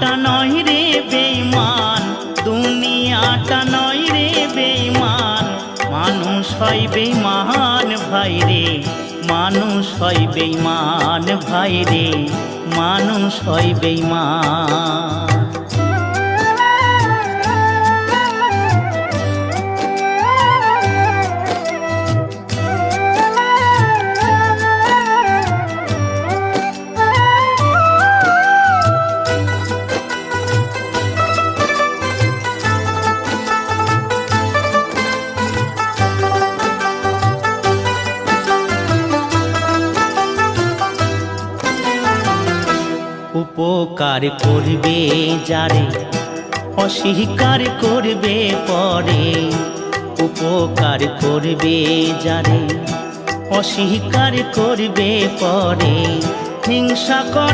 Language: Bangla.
দুনিয়াটা নয় রে বেঈমান, দুনিয়াটা নয় রে বেঈমান, মানুষ হয় বেঈমান ভাই রে, মানুষ হয় বেঈমান ভাই রে, মানুষ হয় বেঈমান। উপকার করবে যারে অস্বীকার করবে পরে, উপকার করবে যারে অস্বীকার করবে পরে, হিংসা